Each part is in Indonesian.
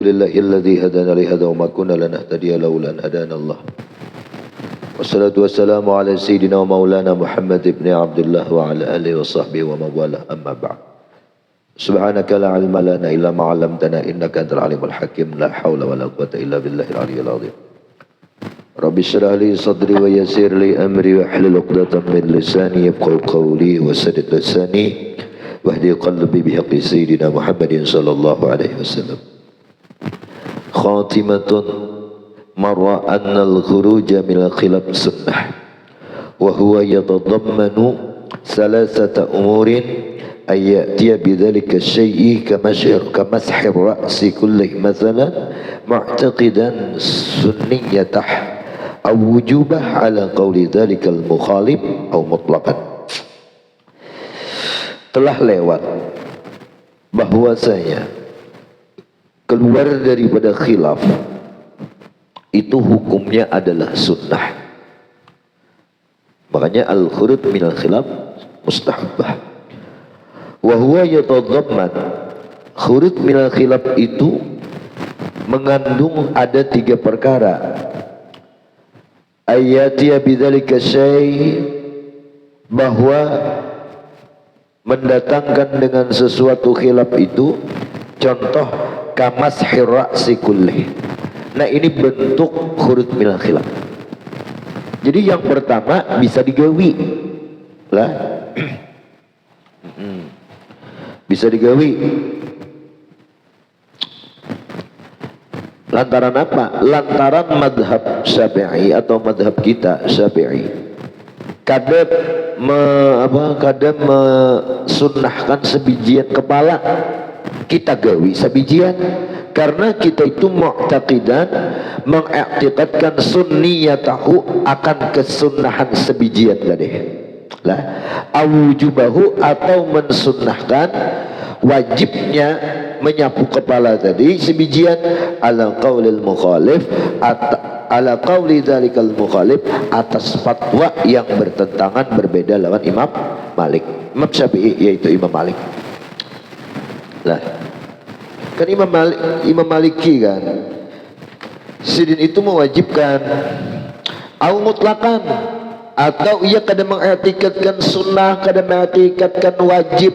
Alhamdulillahilladzi hadana li hadza wa ma kunna lanahtadiya laula an hadana Allah. Wassalatu wassalamu ala sayyidina wa maulana Muhammad ibn Abdullah wa ala alihi wa sahbihi wa mawala amma ba'd. Subhanaka la ilma lana illa ma 'allamtana innaka antal alimul hakim la haula wa la quwwata illa billahil aliyyil azim. Rabbi shrah li sadri wa yassir li amri wa hlul 'uqdatam min lisani yafqahu qawli wa saddid lisani wahdi qalbi bi haqqi sayyidina Muhammadin sallallahu alaihi wasallam. Khatimatun marra anna al-khuruja min al-khilaf sunnah wa huwa yatadammanu salasata umurin ay ya'tiya bidhalika syai'i kamashi ar-ra'si kulli mathalan mu'taqidan sunniyatah aw wujubah ala qawli dhalika al-mukhalif aw mutlaqan. Telah lewat bahwasanya keluar daripada khilaf itu hukumnya adalah sunnah. Makanya al-khuruj minal khilaf mustahabbah. Wa huwa yatadamman, khuruj minal khilaf itu mengandung ada 3 perkara. Ayatiya bidzalika syai', bahwa mendatangkan dengan sesuatu khilaf itu, contoh kamashir ra'si kulli. Nah, ini bentuk khuruj minal khilaf. Jadi yang pertama bisa digawi lah. Bisa digawi. Lantaran apa? Lantaran madhab Syafi'i atau madhab kita Syafi'i kadang mesunnahkan sebijian kepala, kita gawi sebijian karena kita itu mu'taqidan, mengiktikadkan sunniyatahu, akan kesunnahan sebijian tadi lah, awujubahu, atau mensunnahkan wajibnya menyapu kepala tadi sebijian, ala qaulil mukhalif, ala qauli dzalikal mukhalif, atas fatwa yang bertentangan berbeda lawan Imam Malik, Imam Syafi'i, yaitu Imam Malik lah. Kan Imam Maliki kan, sidin itu mewajibkan au mutlakan, atau ia kadang mengiktikadkan sunnah, kadang mengiktikadkan wajib.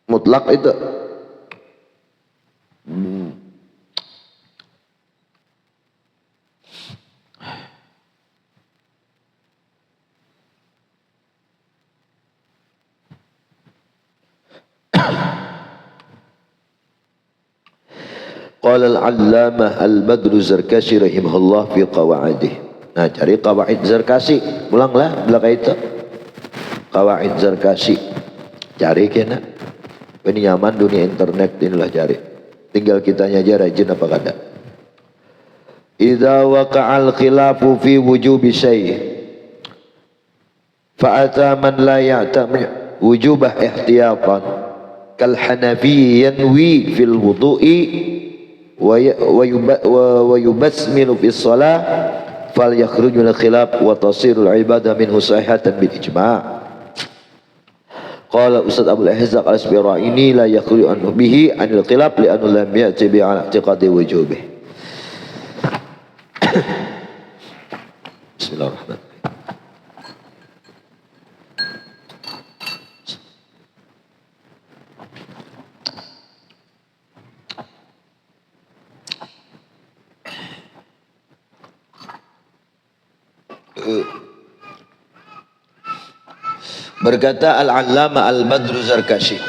Mutlak itu Qala al-allamah al-Badru Zarkashi rahimahullah fi qawaidih. Nah, cari qawaid Zarkashi, ulanglah belakang itu qawaid Zarkashi, cari kena. Ini nyaman dunia internet, inilah cari, tinggal kitanya aja rajin apa kada. Idza waqa'al khilafu fi wujubi syai' fa ata man la ya'tami wujubah ihtiyatan kal hanafi yanwi fil wudu'i wa yubasmilu fi shalah fal yakhruju min khilaf wa tasiru al ibadah minhu sahihatan bil ijma'. Qala Ustaz Abdul Ihzaq al-Asbiraini la yakhruju anhu bihi anil khilaf li anna lam ya'ti bi ala i'tiqadi wujubih. Bismillahirrahmanirrahim. Berkata Al-Allamah Al-Badru Zarkashi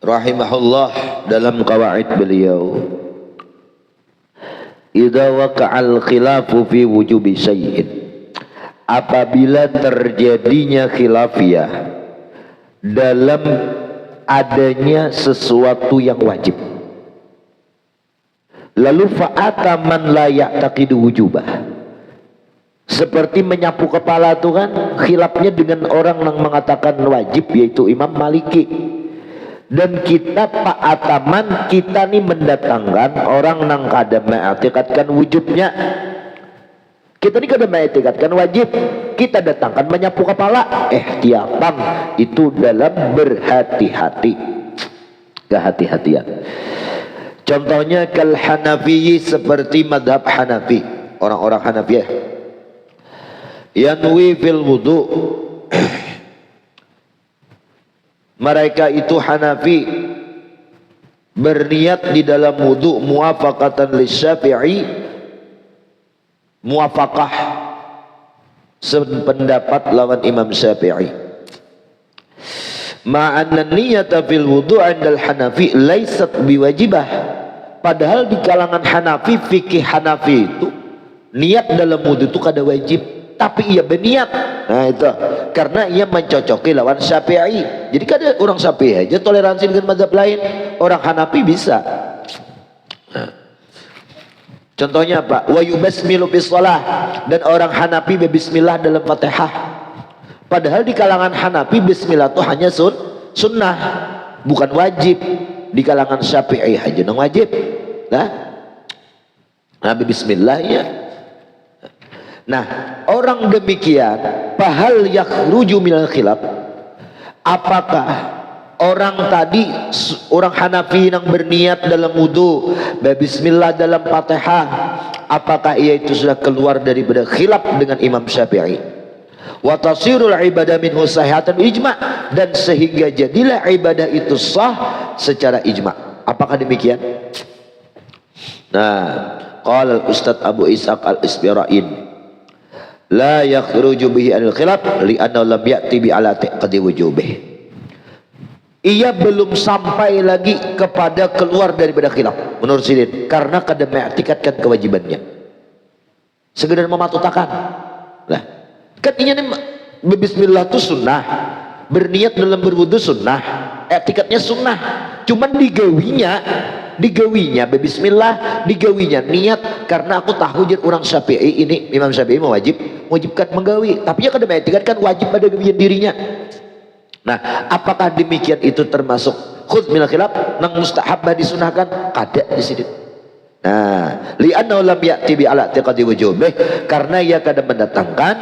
rahimahullah dalam qawaid beliau, idza waqa'al khilafu fi wujubi syai'in, apabila terjadinya khilafiyah dalam adanya sesuatu yang wajib, lalu fa'ata man la ya'taqidu wujubah, seperti menyapu kepala itu kan khilafnya dengan orang yang mengatakan wajib, yaitu Imam Maliki. Dan kita Pak Ataman, kita nih mendatangkan orang yang kada mengiktikadkan wujubnya. Kita ini kada mengikatkan wajib, kita datangkan menyapu kepala, ihtiyatan itu dalam berhati-hati, kehati-hatian. Contohnya kal Hanafi, seperti madhab Hanafi, orang-orang Hanafiyah, yanwi fil wudu, mereka itu Hanafi berniat di dalam wudu muwafaqatan lisyafi'i, muwafaqah sependapat lawan Imam Syafi'i, ma'anna niyata fil wudu' indal Hanafi laysat biwajibah, padahal di kalangan Hanafi, fikih Hanafi itu niat dalam wudu itu kada wajib, tapi ia berniat. Nah itu karena ia mencocoki lawan Syafi'i. Jadi kada orang Syafi'i aja toleransi dengan mazhab lain, orang Hanafi bisa. Nah, contohnya apa? Wa yubasmilu bis shalah, dan orang Hanafi berbismillah dalam Fatihah. Padahal di kalangan Hanafi bismillah itu hanya sunnah, bukan wajib. Di kalangan Syafi'i aja nang wajib. Nah, bismillah ya. Nah, orang demikian, fahal yakhruju minal khilaf, apakah orang tadi, orang Hanafi yang berniat dalam wudu bismillah dalam Fatihah, apakah ia itu sudah keluar daripada khilaf dengan Imam Syafi'i? Wa tasirul ibadah minhu sahihatan ijma', dan sehingga jadilah ibadah itu sah secara ijma'. Apakah demikian? Nah, qala al-Ustaz Abu Ishaq al-Isbira'in, la yakhruju bihi anil khilaf li'annahu lam ya'ti bi ala taqdi wujubih. Ia belum sampai lagi kepada keluar daripada khilaf menurut Sidin, karena kada mengikatkan kewajibannya, sekedar mematutakan. Lah, kan ini bismillah itu sunnah, berniat dalam berwudu sunnah, etikatnya sunnah, cuman digawinya bismillah, digawinya niat, karena aku tahu jen orang Syafi'i ini, Imam Syafi'i mewajibkan menggawi, tapi ya kada mengikatkan wajib pada gawian dirinya. Nah, apakah demikian itu termasuk khudz minal khilaf, nang mustahabah disunahkan? Kada di sini. Nah, li'annahu lam ya'ti bi ala i'tiqadi wujubih, karena ia kada mendatangkan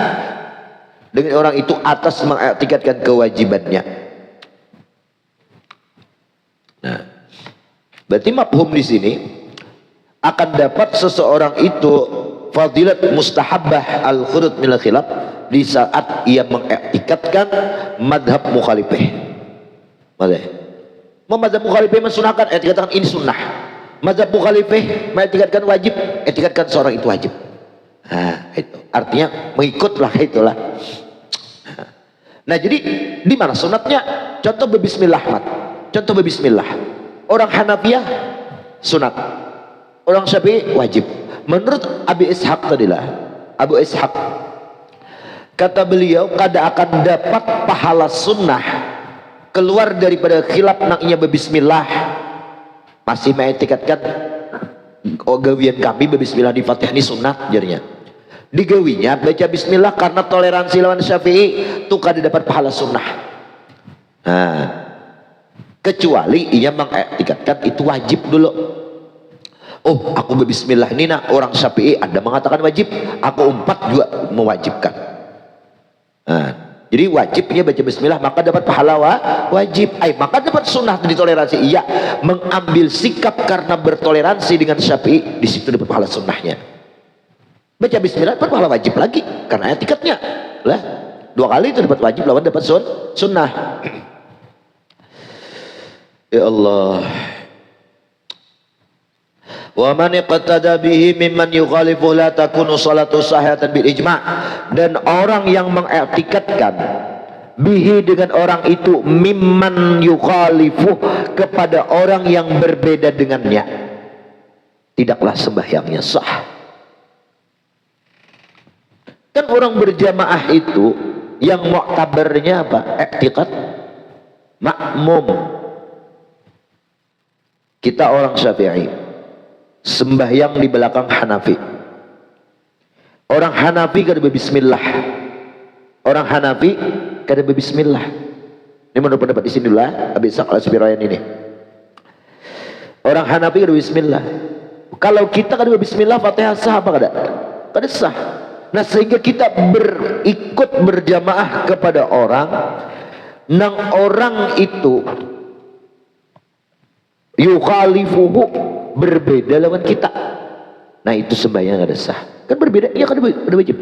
dengan orang itu atas mengikatkan kewajibannya. Nah, berarti mafhum di sini akan dapat seseorang itu fadilat mustahabah al-khurud minal khilaf di saat ia mengikatkan madhab mukhalifah. Madhab mukhalifah mensunahkan, etikatkan ini sunnah. Madhab mukhalifah mengetikatkan wajib, etikatkan seorang itu wajib. Nah, itu artinya mengikutlah itulah. Nah, jadi di mana sunatnya? Contoh berbismillah, contoh berbismillah. Orang Hanafiyah sunat, orang Syafi'i wajib. Menurut Abi Ishaq tadilah, Abu Ishaq kata beliau, kada akan dapat pahala sunnah keluar daripada khilaf nang ia berbismillah, masih mengetikatkan gawian kami berbismillah di Fatihah ini sunat jadinya. Digawinya baca bismillah karena toleransi lawan Syafi'i itu kada dapat pahala sunnah. Nah, kecuali ia mengetikatkan itu wajib dulu. Oh, aku berbismillah ini nak orang Syafi'i ada mengatakan wajib, aku umpat juga mewajibkan. Nah, jadi wajibnya baca bismillah maka dapat pahala wajib. Maka dapat sunnah ditoleransi. Iya, mengambil sikap karena bertoleransi dengan Syafi'i, di situ dapat pahala sunnahnya. Baca bismillah dapat pahala wajib lagi karena etikatnya. Lah, dua kali itu dapat wajib lawan dapat sunnah. Ya Allah. Wa man iqtada bihi mimman yukhalifu la takunu salatu sahihatan bil ijma', dan orang yang mengiktikadkan bihi dengan orang itu mimman yukhalifu kepada orang yang berbeda dengannya, tidaklah sembahyangnya sah. Kan orang berjamaah itu yang mu'tabarnya apa? Iktikad makmum. Kita orang Syafi'i sembahyang di belakang Hanafi. Orang Hanafi kada berbismillah. Orang Hanafi kada berbismillah. Ini menurut pendapat di sini dulu lah, Abi Ishaq al-Isbira'in ini. Orang Hanafi kada berbismillah. Kalau kita kada berbismillah, Fatihah sah apa kada? Kada sah. Nah sehingga kita berikut berjamaah kepada orang nang orang itu yukhalifuhu berbeda lawan kita. Nah itu sembahyang ada sah. Kan berbeda, iya kan ada wajib.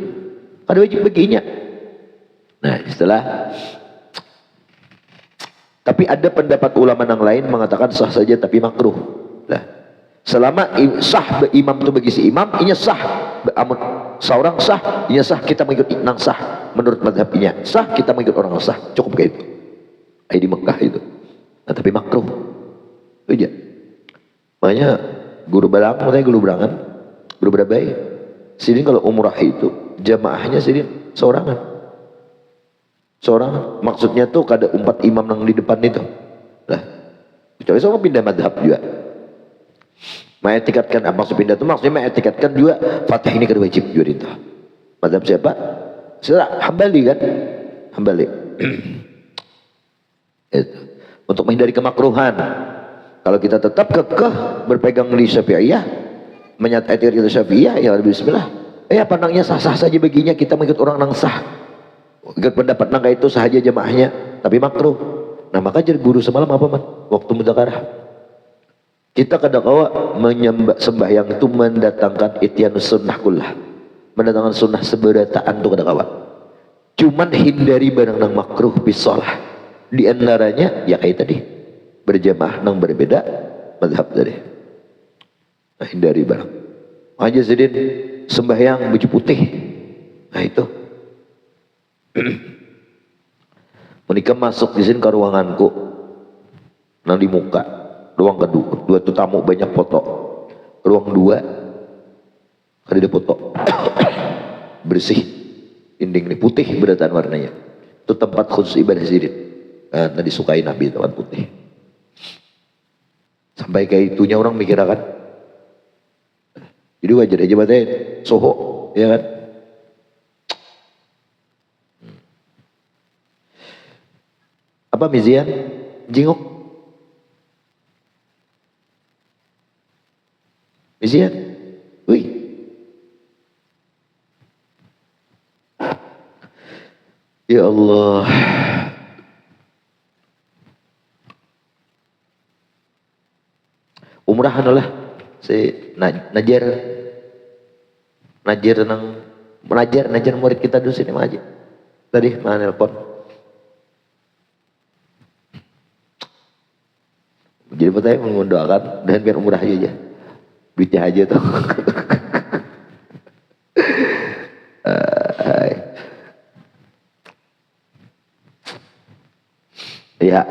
Ada wajib baginya. Nah istilah. Tapi ada pendapat ulama yang lain mengatakan sah saja tapi makruh. Nah, selama sah imam itu bagi si imam, inya sah. Seorang sah, inya sah kita mengikut nang sah. Menurut mazhabnya sah kita mengikut orang sah. Cukup kayak itu. Di Mekah itu. Nah, tapi makruh. Itu aja. Makanya guru balang, makanya guru berangan, guru berabai. Sini kalau umrah itu jamaahnya sini seorangan. Seorang maksudnya tuh kada umpat imam yang di depan itu. Lah, kecuali sama pindah madhab juga. Mengetikatkan apa maksud pindah itu maksudnya mengetikatkan juga Fatih ini kada wajib juga itu. Madhab siapa? Saudara Hambali kan? Hambali. Itu. Untuk menghindari kemakruhan. Kalau kita tetap kekeh berpegang di Syafi'iyah, menyatakan etikad Syafi'iyah, ya bismillah. Pandangnya sah-sah saja baginya kita mengikut orang yang sah. Ikut pendapat nangka itu sahaja jamaahnya tapi makruh. Nah maka jadi guru semalam apa man waktu mudzakarah kita kadang-kala menyembah sembahyang itu mendatangkan ityanus sunnah kullah, mendatangkan sunnah seberataan itu kadang-kala. Cuman hindari barang nang makruh bisalah. Di antaranya ya kayak tadi berjamaah nang berbeda mazhab tadi. Nah hindari barang. Aja sedin sembahyang baju putih. Nah itu menikah masuk di sini ke ruanganku nang di muka ruang kedua dua tuh tamu banyak foto ruang dua ada foto bersih dinding ini putih berataan warnanya itu tempat khusus ibadah sidin nah disukai Nabi tempat putih sampai kayak itunya orang mikir kan jadi wajar aja batin soho ya kan. Apa Mizian? Jinguk? Mizian? Wih. Ya Allah. Umrah lah. Si Najar murid kita dulu sini aja. Tadi mana nelpon. Jadi pertanyaan mendoakan dan biar umrah aja duitnya aja tuh. Ya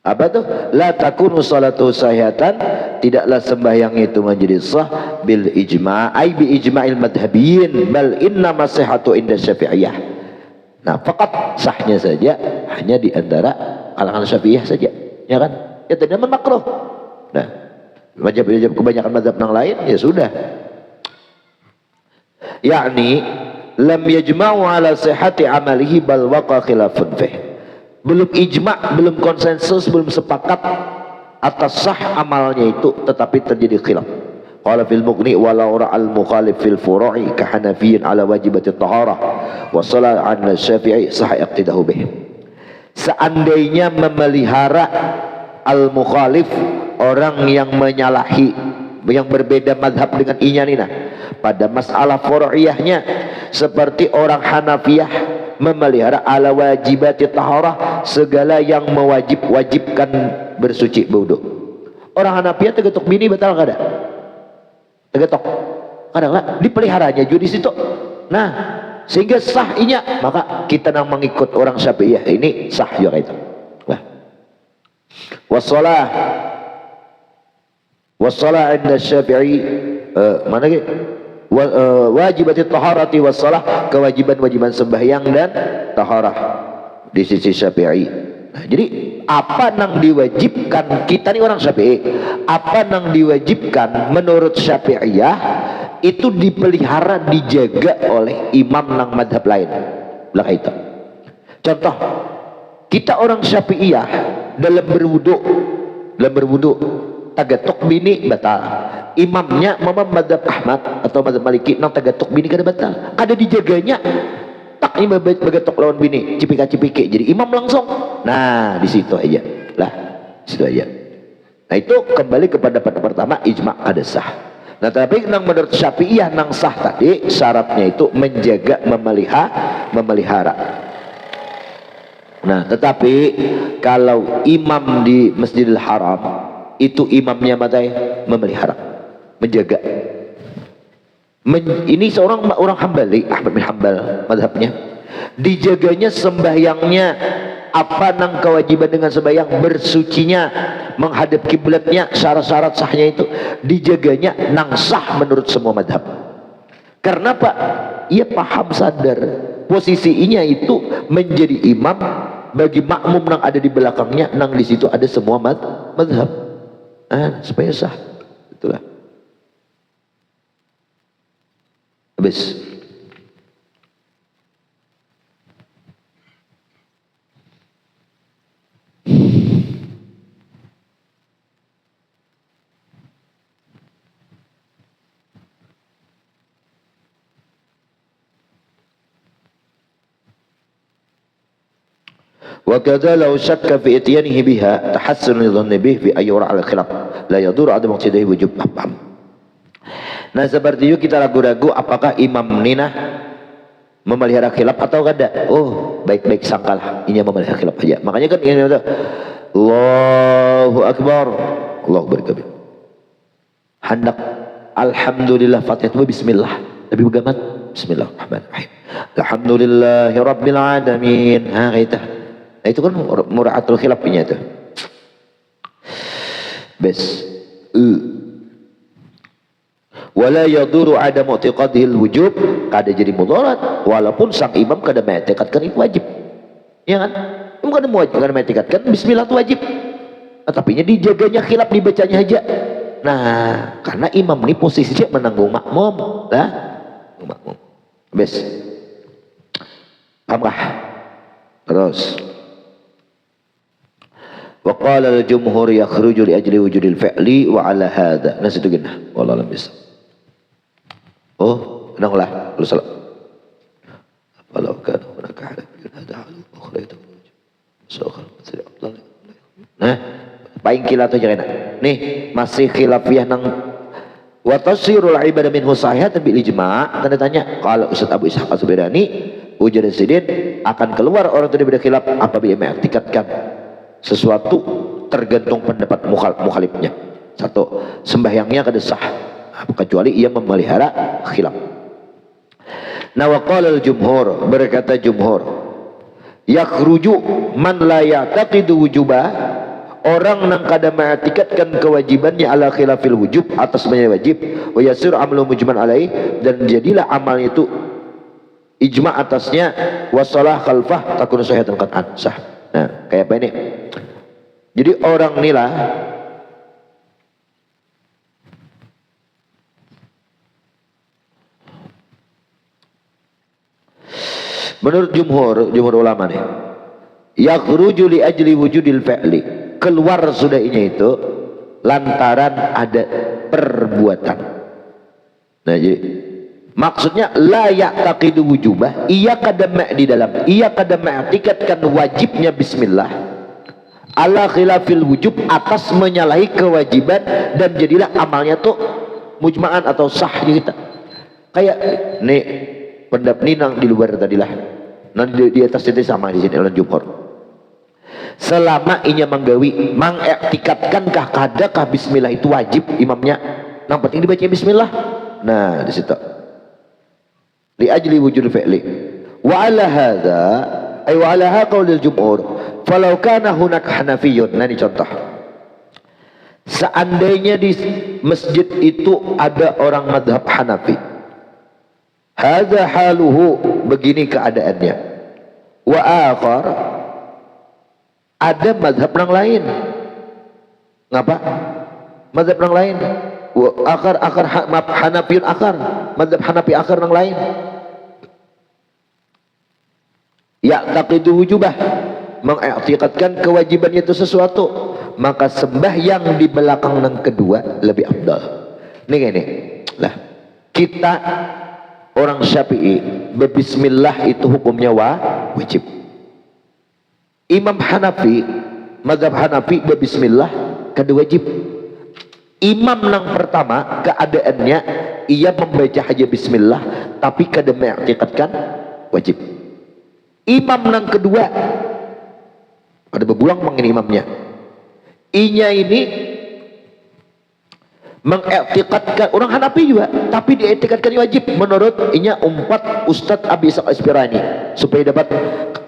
apa tuh la takunu salatu sahihatan tidaklah sembahyang itu menjadi sah bil ijma' ai bi ijma'il madhhabiyyin bal inna masihatu inda syafi'iyah. Nah, fakat sahnya saja hanya di antara kalangan Syafi'iyah saja, ya kan? Ya tidak makruh. Nah, mazhab kebanyakan mazhab yang lain ya sudah. Yakni lam yajma'u ala sihhati amalihi bal waqa khilafun fih. Belum ijma', belum konsensus, belum sepakat atas sah amalnya itu tetapi terjadi khilaf. Qala fil mughni walau ra'al mukhalif fil furu'i ka hanafiyyin ala wajibati taharah wa salat 'ala syafi'i sah iqtidahu bih. Seandainya memelihara al mukhalif orang yang menyalahi yang berbeda mazhab dengan inyanina pada masalah furu'iyahnya seperti orang Hanafiyah memelihara ala wajibati taharah segala yang mewajibkan bersuci wudu. Orang Hanafiyah tegetok bini batal kada? Tegetok kadang-kadang dipeliharanya juga di situ. Nah sehingga sah inya maka kita nang mengikut orang Syafi'iyah ini sah juga itu. Nah wassalah inda Syafi'i mana ke wajibati taharati wassalah kewajiban sembahyang dan taharah di sisi Syafi'i. Nah, jadi apa nang diwajibkan kita nih orang Syafi'i, apa nang diwajibkan menurut Syafi'iyah itu dipelihara dijaga oleh imam nang madhab lain. Lah itu. Contoh, kita orang Syafi'iyah dalam berwudu tagatok bini batal. imamnya mama madhab Ahmad atau madhab Maliki nang tagatok bini kada batal, kada dijaganya tak ini bagatok lawan bini cipika-cipiki jadi imam langsung. Nah di situ aja lah, di situ aja. Nah itu kembali kepada pendapat pertama, ijma ada sah. Nah tapi nang menurut Syafi'iyah nang sah tadi syaratnya itu menjaga memelihara. Nah tetapi kalau imam di Masjidil Haram itu imamnya matai memelihara, menjaga. Ini seorang orang Hambali, Ahmad bin Hambal madhabnya, dijaganya sembahyangnya, apa nang kewajiban dengan sembahyang, bersucinya, menghadap kiblatnya, syarat-syarat sahnya itu dijaganya nang sah menurut semua madhab. Karena apa? Ia paham sadar posisinya itu menjadi imam bagi makmum nang ada di belakangnya, nang di situ ada semua madhab. Supaya sah, itulah. Habis. وكذا لو شك في اتيانه بها تحسن الظن به في أي على الخلاف لا يضر عدم اقتدائه وجوب. Nah seperti itu kita ragu-ragu apakah imam nina memelihara khilaf atau kada. Oh baik-baik sangkalah ini memelihara khilaf aja. Makanya kan ini Allahu Akbar, Allahu berkabir. Hendak alhamdulillah Fatihah bismillah. Lebih bagaimana? Bismillahirrahmanirrahim. Alhamdulillahi rabbil alamin. Kita. Nah itu kan mura'atul khilafnya itu. Bes. Wala yaduru ada mu'tiqadihil wujub, kada jadi mudarat walaupun sang imam kada mengikatkan itu wajib. Ya kan? Imam kada wajib, kada mengikatkan bismillah itu wajib. Tapi dijaganya khilaf dibacanya aja. Nah, karena imam ini posisinya menanggung makmum. Nah, makmum. Bes. Paham kah? Terus wa qala al-jumhur yakhruju li ajli wujudil fi'li wa ala hadha. Nah situ gina wallahu alam bisa. Oh, tenanglah, lu salah. Walau kana hunaka halafiyyun hadha halu ukhra yatamuj. Sa'khal mathali afdal. Nah, paling kilat aja kena. Nih, masih khilafiyah nang wa tasirul ibadah minhu sahihatan bil ijma'. Tanda tanya, kalau Ustaz Abu Ishaq As-Subirani ujar sidin akan keluar orang itu daripada khilaf apabila mengiktikatkan sesuatu tergantung pendapat mukhalifnya. Satu, sembahyangnya kada sah kecuali ia memelihara khilaf. Nah wa qala al-jumhur, berkata jumhur, yakhruju man la ya'taqidu wujubah, orang nang kada mengiktikatkan kewajibannya ala khilafil wujub atas menjadi wajib, wa yasir amalu mujman alaih, dan jadilah amalnya itu ijma atasnya, wasalah khalfah takun sahihatan qat'an sah. Nah kayak apa ini? Jadi orang inilah menurut jumhur ulama nih, yakhruju li ajli wujudil fi'li, keluar sudahnya itu lantaran ada perbuatan. Nah jadi maksudnya la ya'taqidu wujubah, ia kada di dalam, ia kada mengiktikatkan wajibnya bismillah ala khilafil wujub atas menyalahi kewajiban, dan jadilah amalnya tuh mujma'an atau sah kita. Kayak nih pendapat ini nang di luar tadilah, nang di atas itu sama di sini oleh jumhur. Selama inya menggawi mengiktikatkankah kadakah bismillah itu wajib imamnya, nang penting dibaca bismillah. Nah di situ li ajli wujud fi'li wa ala hadha ay wa ala qaulil jumhur falau kana hunak hanafiyyun. Nah ini contoh, seandainya di masjid itu ada orang madhab Hanafi, hadza haluhu, begini keadaannya, wa akhar, ada madhab yang lain, ngapa madhab yang lain, wa akhar Hanafiyun akhar, madhab Hanafi akhar yang lain, ya'taqidu wujubah, mengiktikadkan kewajibannya itu sesuatu, maka sembahyang di belakang yang kedua lebih afdal. Ini lah kita orang Syafi'i berbismillah itu hukumnya wajib. Imam Hanafi, mazhab Hanafi berbismillah kada wajib. Imam yang pertama keadaannya ia membaca aja bismillah tapi kada mengikatkan wajib. Imam yang kedua ada bebulang mengini imamnya. Inya ini mengikatkan orang Hanafi juga tapi diikatkan wajib menurut inya umpat Ustadz Abi Ishaq Aspirani supaya dapat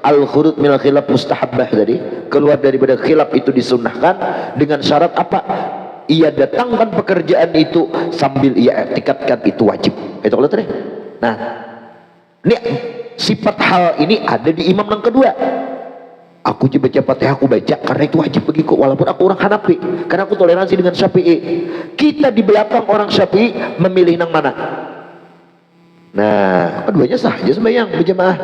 al-khurud minal khilaf mustahabbah tadi, keluar daripada khilaf itu disunnahkan dengan syarat apa? Ia datangkan pekerjaan itu sambil ia iktikadkan itu wajib. Itu kalau tadi. Nah, ini sifat hal ini ada di imam yang kedua. Aku baca Fatihah aku baca karena itu wajib bagiku walaupun aku orang Hanafi, karena aku toleransi dengan Syafi'i. Kita di belakang orang Syafi'i memilih yang mana? Nah, keduanya sah aja sembahyang berjamaah.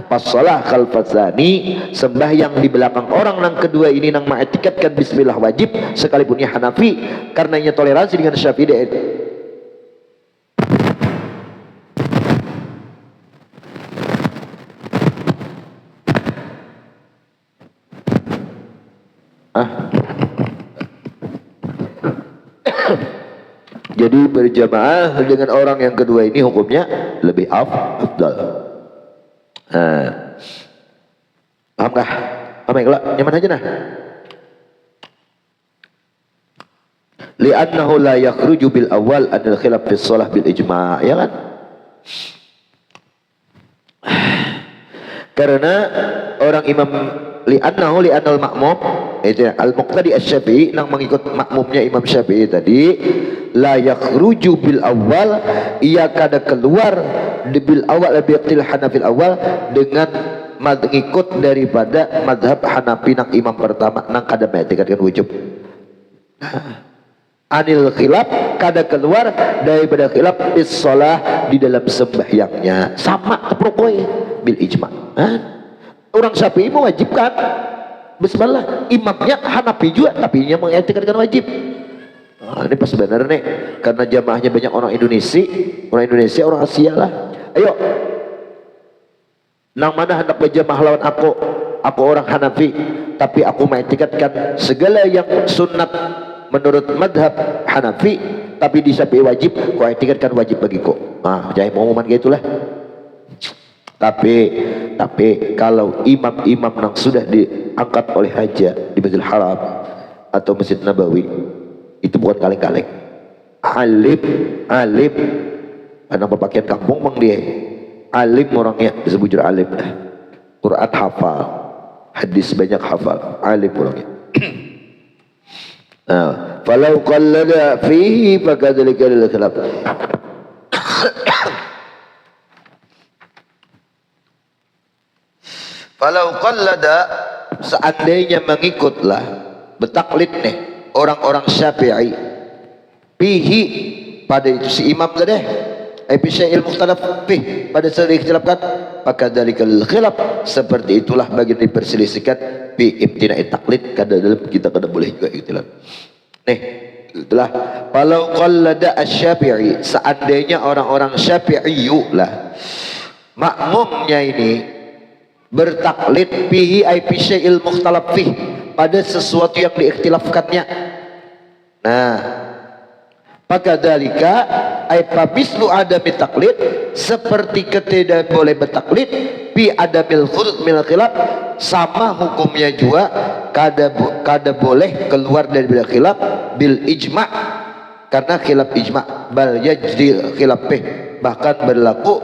Pas-shalah khalfazani, sembahyang di belakang orang yang kedua ini yang mengikatkan bismillah wajib sekalipun ia Hanafi karena ia toleransi dengan Syafi'i. Jadi berjamaah dengan orang yang kedua ini hukumnya lebih afdal. Paham kah? Paham ya? Nyaman aja nah. Li'annahu la yakhruju bil awal anil khilaf bis shalah bil ijma', ya kan? Karena orang imam li'annal ma'mum itu al-muqtadi asy-Syafi'i yang mengikut makmumnya Imam Syafi'i tadi la yakhruju bil awal, ia kada keluar di bil awal lebih til Hanafil awal dengan mengikut daripada madhab Hanafi nang imam pertama nang kada mengikatkan wujub. Anil khilaf kada keluar daripada khilaf bis shalah di dalam sembahyangnya sama keprokoi bil ijma'. Orang Syafi'i mewajibkan bismillah, imamnya Hanafi juga tapi dia mengikatkan wajib. Ini pas benar nih karena jamaahnya banyak orang Indonesia, orang Asia lah. Ayo, nang mana hendak berjamaah lawan aku orang Hanafi tapi aku mengikatkan segala yang sunat menurut madhab Hanafi tapi di Syafi'i wajib, ku ikatkan wajib bagiku. Jangan pengumuman gitu lah. Tapi kalau imam-imam yang sudah diangkat oleh Haja di Masjidil Haram atau Masjid Nabawi itu bukan kaleng-kaleng, alim karena berpakaian kampung bang dia alim orangnya, disebut jujur alim dah. Quran hafal, hadis banyak hafal, alim orangnya. Falau qallada fihi fakadzalika lil khilaf. Falau qallada, seandainya mengikutlah betaklid nih orang-orang Syafi'i fihi pada itu si imam tadi bisya'il mukhtalaf fih pada sering dikhilafkan, maka dalikal khilaf seperti itulah bagian diperselisihkan fi imtina'i taklid, kada dalam kita kada boleh juga ikhtilaf. Nih itulah falau qallada asy-Syafi'i, seandainya orang-orang Syafi'i lah makmumnya ini bertaklid fihi ay bisya'il mukhtalaf fih pada sesuatu yang diikhtilafkannya. Nah, maka dalika ay mislu adami taklid, seperti ketidak boleh bertaklid bi adamil khurud minal khilaf, sama hukumnya juga kada boleh keluar dari khilaf bil ijma', karena khilaf ijma' bal yajri khilaf bahkan berlaku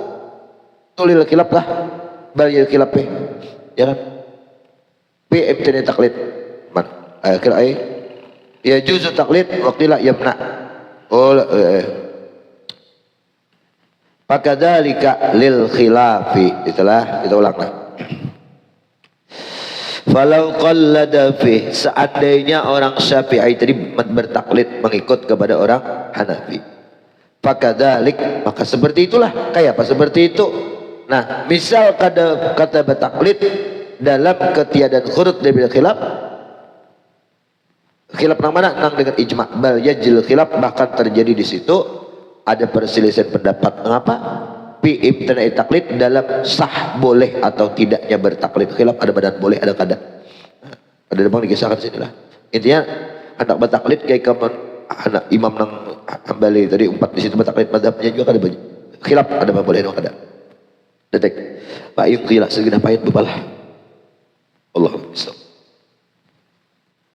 tulil khilaf lah bal yajri khilaf ya kan bi ibtini taklid man akhir ay ya juzu taklid waqila yamna pakadzalika lil khilafi, itulah kita ulang lah. Falau qallada fi, seandainya orang Syafi'i tadi bertaklid mengikut kepada orang Hanafi, pakadzalik maka seperti itulah. Kayak apa seperti itu? Nah, misal kata bertaklid dalam ketiadaan khurud dari khilaf nang mana nang dengan ijma' bal yajil khilaf, bahkan terjadi di situ ada perselisihan pendapat mengapa fi imtina'i taklid dalam sah boleh atau tidaknya bertaklid. Khilaf ada badan boleh ada kada. Ada memang dikisahkan sinilah. Intinya anak bertaklid kayak anak imam nang Hambali tadi empat di situ bertaklid mazhabnya juga kada banyak. Khilaf ada boleh ada kada. Detek. Pak yuk gila segenap ayat bebalah.